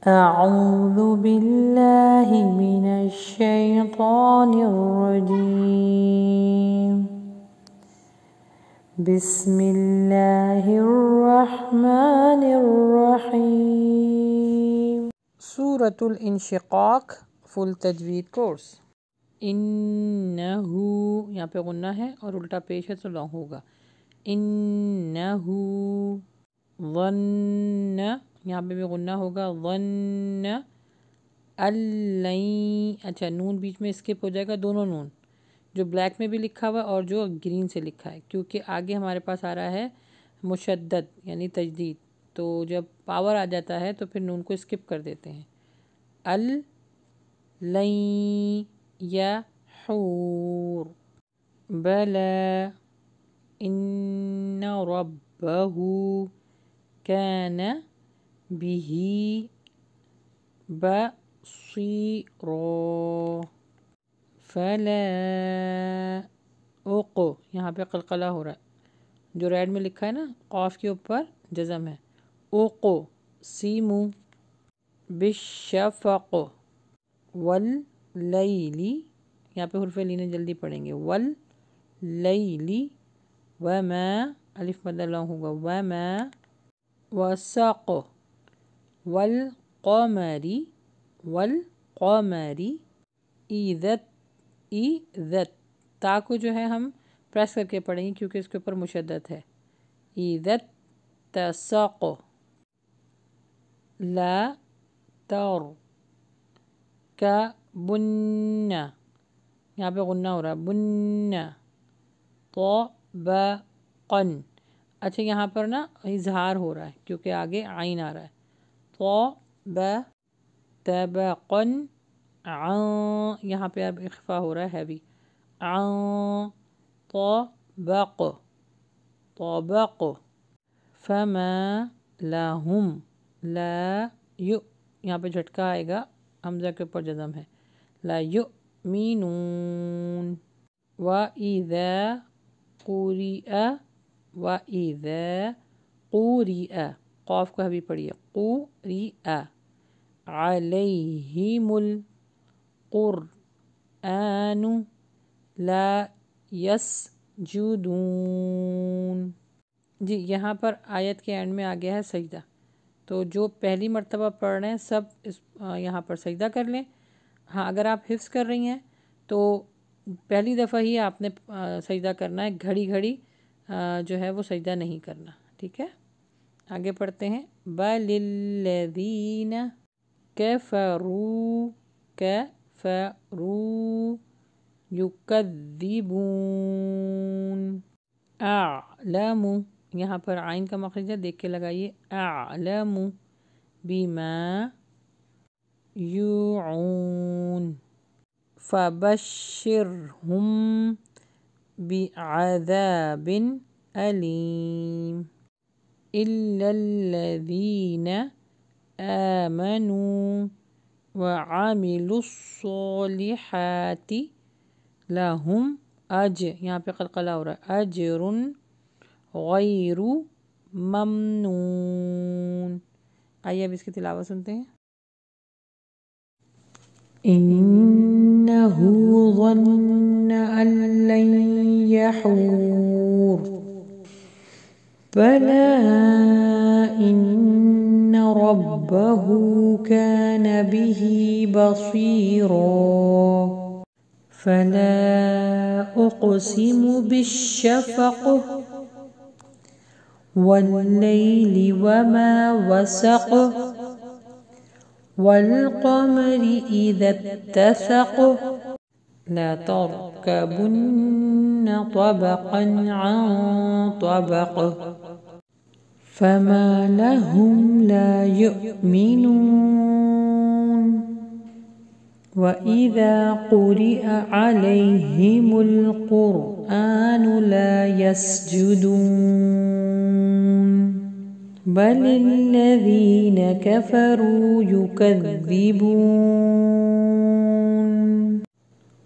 أعوذ بالله من الشيطان الرجيم بسم الله الرحمن الرحيم سورة الانشقاق فل تجوید کورس. انہو یہاں پہ غنہ ہے اور الٹا پیش ہے تو لانگ ہوگا. انہو ظن یہاں پہ بھی غنہ ہوگا. ظن اللین اچھا نون بیچ میں اسکپ ہو جائے گا. دونوں نون جو بلیک میں بھی لکھا ہوا اور جو گرین سے لکھا ہے کیونکہ آگے ہمارے پاس آ رہا ہے مشدد یعنی تجدید تو جب پاور آ جاتا ہے تو پھر نون کو اسکپ کر دیتے ہیں. اللین یحور بلا ان ربہ کان به بصیرا فلا یہاں پہ قلقلہ ہو رہا ہے جو ریڈ میں لکھا ہے نا قاف کے اوپر جزم ہے. اقسم بالشفق واللیل یہاں پہ حرف لینے جلدی پڑھیں گے. واللیل وما الف مد لام ہوگا. وما وسق والقمر اذت تا کو جو ہے ہم پریس کر کے پڑھیں گے کیونکہ اس کے اوپر مشدد ہے. اذت تسق لا ترکبن یہاں پہ غنہ ہو رہا ہے. بن طبقا اچھا یہاں پر نا اظہار ہو رہا ہے کیونکہ آگے عین آ رہا ہے. طبقا یہاں پہ اب اخفا ہو رہا ہے ہیوی. طبق فما لہم لا یہاں پہ جھٹکا آئے گا حمزہ کے اوپر جزم ہے. لا یؤمنون وَإِذَا قُرِئَ قاف کو بھی پڑھیے. قُرِئَ عَلَيْهِمُ الْقُرْآنُ لَا يَسْجُدُونَ جی یہاں پر آیت کے اینڈ میں آ گیا ہے سجدہ تو جو پہلی مرتبہ پڑھ رہے ہیں سب یہاں پر سجدہ کر لیں. ہاں اگر آپ حفظ کر رہی ہیں تو پہلی دفعہ ہی آپ نے سجدہ کرنا ہے. گھڑی گھڑی جو ہے وہ سجدہ نہیں کرنا. ٹھیک ہے آگے پڑھتے ہیں. بَلِ الَّذِينَ كَفَرُوا يُكَذِّبُونَ اعلم یہاں پر عین کا مخرج ہے دیکھ کے لگائیے. اعلم بما یوعون فبشرهم بعذاب علیم إلا الذين آمنوا وعملوا الصالحات لهم یہاں پہ قلقلہ ہو رہا ہے. اجر غیر ممنون. آئیے اب اس کی تلاوت سنتے ہیں. إنه ظن أن لن يحور بلى إن ربه كان به بصيرا فلا أقسم بالشفق والليل وما وسق والقمر إذا اتسق لا تركبن طبقا عن طبق فما لهم لا يؤمنون وإذا قرئ عليهم القرآن لا يسجدون بل الذين كفروا يكذبون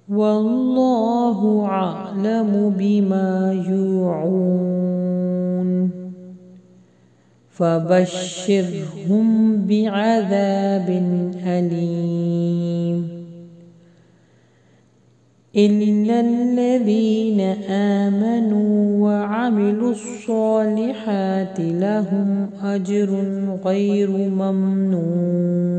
والله أعلم بما يوعون فبشرهم بعذاب أليم إلا الذين آمنوا وعملوا الصالحات لهم أجر غير ممنون